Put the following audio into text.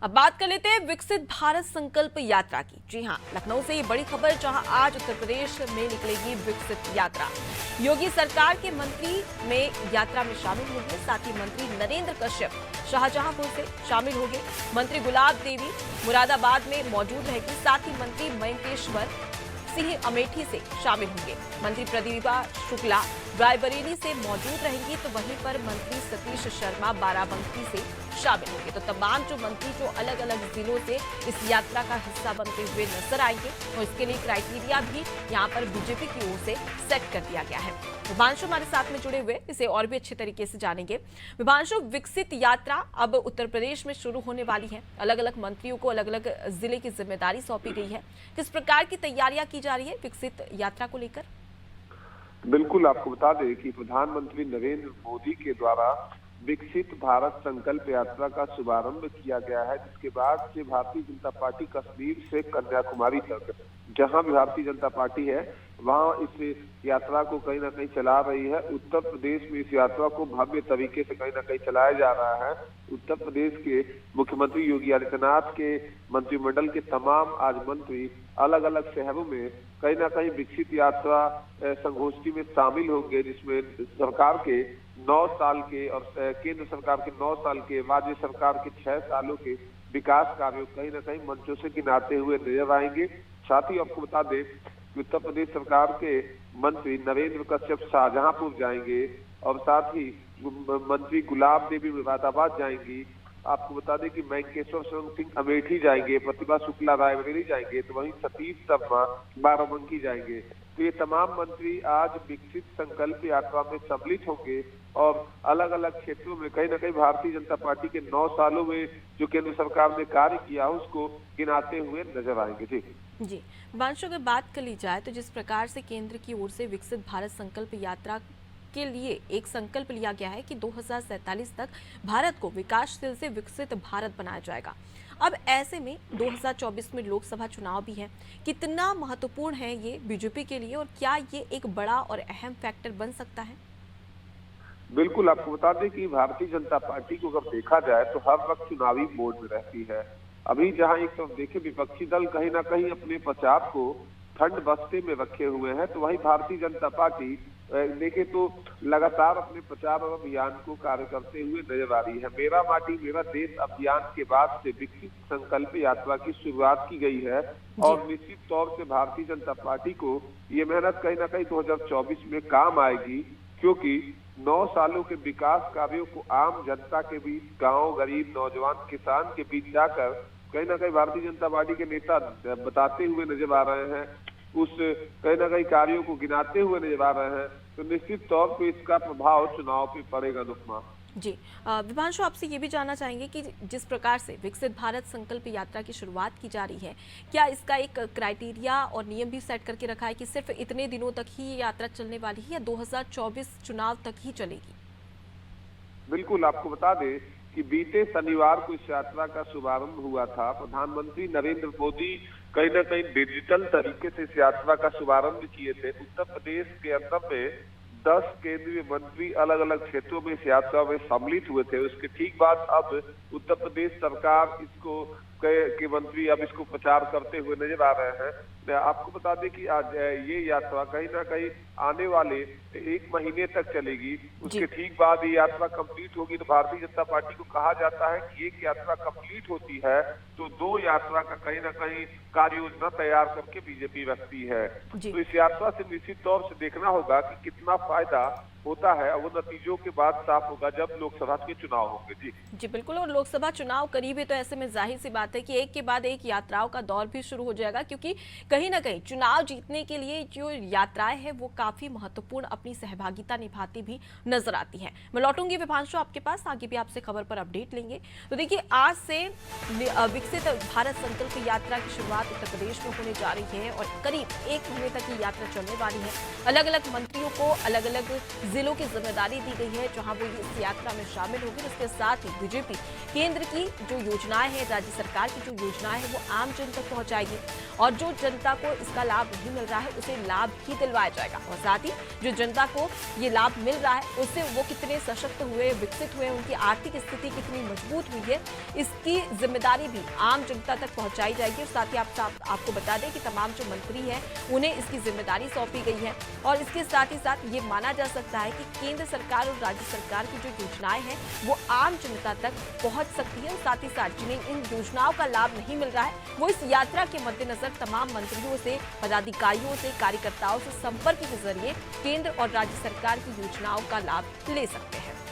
अब बात कर लेते हैं विकसित भारत संकल्प यात्रा की। जी हां, लखनऊ से ये बड़ी खबर, जहां आज उत्तर प्रदेश में निकलेगी विकसित यात्रा। योगी सरकार के मंत्री में यात्रा में शामिल होंगे। साथ ही मंत्री नरेंद्र कश्यप शाहजहांपुर से शामिल होंगे। मंत्री गुलाब देवी मुरादाबाद में मौजूद रहेगी। साथ ही मंत्री मयंकेश्वर सिंह अमेठी से शामिल होंगे। मंत्री प्रतिभा शुक्ला रायबरेली से मौजूद रहेंगी, तो वहीं पर मंत्री सतीश शर्मा बाराबंकी से शामिल होंगे। तो तमाम जो मंत्री जो अलग अलग जिलों से इस यात्रा का हिस्सा बनते हुए नजर आएंगे, और इसके लिए क्राइटेरिया भी यहाँ पर बीजेपी की ओर से सेट कर दिया गया है। विभांशु हमारे साथ में जुड़े हुए इसे और भी अच्छे तरीके से जानेंगे। विभांशु, विकसित यात्रा अब उत्तर प्रदेश में शुरू होने वाली है। अलग अलग मंत्रियों को अलग अलग जिले की जिम्मेदारी सौंपी गई है। किस प्रकार की तैयारियां की जा रही है विकसित यात्रा को लेकर? बिल्कुल, आपको बता दें कि प्रधानमंत्री नरेंद्र मोदी के द्वारा विकसित भारत संकल्प यात्रा का शुभारंभ किया गया है, जिसके बाद से भारतीय जनता पार्टी कश्मीर से कन्याकुमारी तक जहां भी भारतीय जनता पार्टी है वहां इस यात्रा को कहीं ना कहीं चला रही है। उत्तर प्रदेश में इस यात्रा को भव्य तरीके से कहीं ना कहीं चलाया जा रहा है। उत्तर प्रदेश के मुख्यमंत्री योगी आदित्यनाथ के मंत्रिमंडल के तमाम आज मंत्री अलग अलग शहरों में कहीं ना कहीं विकसित यात्रा संगोष्ठी में शामिल होंगे, जिसमें सरकार के 9 साल के और केंद्र सरकार के 9 साल के, राज्य सरकार के 6 सालों के विकास कार्यों कहीं ना कहीं मंचों से गिनाते हुए नजर आएंगे। साथ ही आपको बता दें कि उत्तर प्रदेश सरकार के मंत्री नरेंद्र कश्यप शाहजहांपुर जाएंगे और साथ ही मंत्री गुलाब देवी मुरादाबाद जाएंगी। आपको बता दें कि मयंकेश्वर सिंह अमेठी जाएंगे, प्रतिभा शुक्ला रायबरेली जाएंगे, तो वहीं सतीश शर्मा बाराबंकी जाएंगे। तो ये तमाम मंत्री आज विकसित संकल्प यात्रा में सम्मिलित होंगे और अलग अलग क्षेत्रों में कहीं ना कहीं भारतीय जनता पार्टी के 9 सालों में जो केंद्र सरकार ने कार्य किया उसको गिनाते हुए नजर आएंगे। जी विभांशु, अगर बात कर ली जाए तो जिस प्रकार से केंद्र की ओर से विकसित भारत संकल्प यात्रा के लिए एक संकल्प लिया गया है कि 2047 तक भारत को विकासशील से विकसित भारत बनाया जाएगा। अब ऐसे में 2024 में लोकसभा चुनाव भी है। कितना महत्वपूर्ण है ये बीजेपी के लिए, और क्या ये एक बड़ा और अहम फैक्टर बन सकता है? बिल्कुल, आपको बता दें कि भारतीय जनता पार्टी को अगर देखा जाए तो हर वक्त चुनावी मोड में रहती है। अभी जहां एक तरफ देखे विपक्षी दल कहीं ना कहीं अपने प्रचार को ठंड बस्ते में रखे हुए हैं, तो वहीं भारतीय जनता पार्टी देखे तो लगातार अपने प्रचार और अभियान को कार्य करते हुए नजर आ रही है। मेरा माटी मेरा देश अभियान के बाद से विकसित संकल्प यात्रा की शुरुआत की गई है और निश्चित तौर से भारतीय जनता पार्टी को ये मेहनत कहीं ना कहीं 2024 में काम आएगी, क्योंकि 9 सालों के विकास कार्यों को आम जनता के बीच, गांव, गरीब, नौजवान, किसान के बीच जाकर कहीं ना कहीं भारतीय जनता पार्टी के नेता बताते हुए नजर आ रहे हैं, उस कहीं ना कहीं कार्यों को गिनाते हुए नजर आ रहे हैं। तो निश्चित तौर पे इसका प्रभाव चुनाव पे पड़ेगा। नुकमा जी, विभांशु, आपसे ये भी जानना चाहेंगे कि जिस प्रकार से विकसित भारत संकल्प यात्रा की शुरुआत की जा रही है, क्या इसका एक क्राइटेरिया और नियम भी सेट करके रखा है कि सिर्फ इतने दिनों तक ही ये यात्रा चलने वाली है या 2024 चुनाव तक ही चलेगी? बिल्कुल, आपको बता दें कि बीते शनिवार को इस यात्रा का शुभारंभ हुआ था। प्रधानमंत्री नरेंद्र मोदी कहीं ना कहीं डिजिटल तरीके से इस यात्रा का शुभारंभ किए थे। उत्तर प्रदेश के अंदर में 10 केंद्रीय मंत्री अलग अलग क्षेत्रों में इस यात्रा में सम्मिलित हुए थे। उसके ठीक बाद अब उत्तर प्रदेश सरकार इसको के मंत्री अब इसको प्रचार करते हुए नजर आ रहे हैं। आपको बता दें कि आज ये यात्रा कहीं ना कहीं आने वाले 1 महीने तक चलेगी। उसके ठीक बाद ये यात्रा कंप्लीट होगी तो भारतीय जनता पार्टी को कहा जाता है कि एक यात्रा कंप्लीट होती है तो 2 यात्रा का कहीं ना कहीं कार्य योजना तैयार करके बीजेपी रखती है। तो इस यात्रा से निश्चित तौर से देखना होगा कि कितना फायदा होता है, और वो नतीजों के बाद साफ होगा जब लोकसभा के चुनाव होंगे। जी बिल्कुल, और लोकसभा चुनाव करीब है, तो ऐसे में जाहिर सी बात है कि एक के बाद एक यात्राओं का दौर भी शुरू हो जाएगा, क्योंकि कहीं ना कहीं चुनाव जीतने के लिए जो यात्राएं हैं वो काफी महत्वपूर्ण अपनी सहभागिता निभाती भी नजर आती है। मैं लौटूंगी विभांशु आपके पास, आगे भी आपसे खबर पर अपडेट लेंगे। तो देखिए, आज से विकसित भारत संकल्प यात्रा की शुरुआत उत्तर प्रदेश में होने जा रही है और करीब 1 महीने तक ये यात्रा चलने वाली है। अलग अलग मंत्रियों को अलग अलग जिलों की जिम्मेदारी दी गई है जहां वो इस यात्रा में शामिल होगी। इसके साथ ही बीजेपी केंद्र की जो योजनाएं हैं, राज्य सरकार की जो योजनाएं हैं, वो आम जन तक पहुंचाएगी और जो जनता को इसका लाभ नहीं मिल रहा है उसे लाभ ही दिलवाया जाएगा। और साथ ही जो जनता को ये लाभ मिल रहा है उससे वो कितने सशक्त हुए, विकसित हुए, उनकी आर्थिक स्थिति कितनी मजबूत हुई है, इसकी जिम्मेदारी भी आम जनता तक पहुंचाई जाएगी। और साथ ही आपको बता दें कि तमाम जो मंत्री हैं उन्हें इसकी जिम्मेदारी सौंपी गई है और इसके साथ ही साथ ये माना जा सकता है कि केंद्र सरकार और राज्य सरकार की जो योजनाएं हैं वो आम जनता तक पहुंच सकती है। और साथ ही साथ जिन्हें इन योजनाओं का लाभ नहीं मिल रहा है वो इस यात्रा के मद्देनजर तमाम मंत्रियों से, पदाधिकारियों से, कार्यकर्ताओं से संपर्क के जरिए केंद्र और राज्य सरकार की योजनाओं का लाभ ले सकते हैं।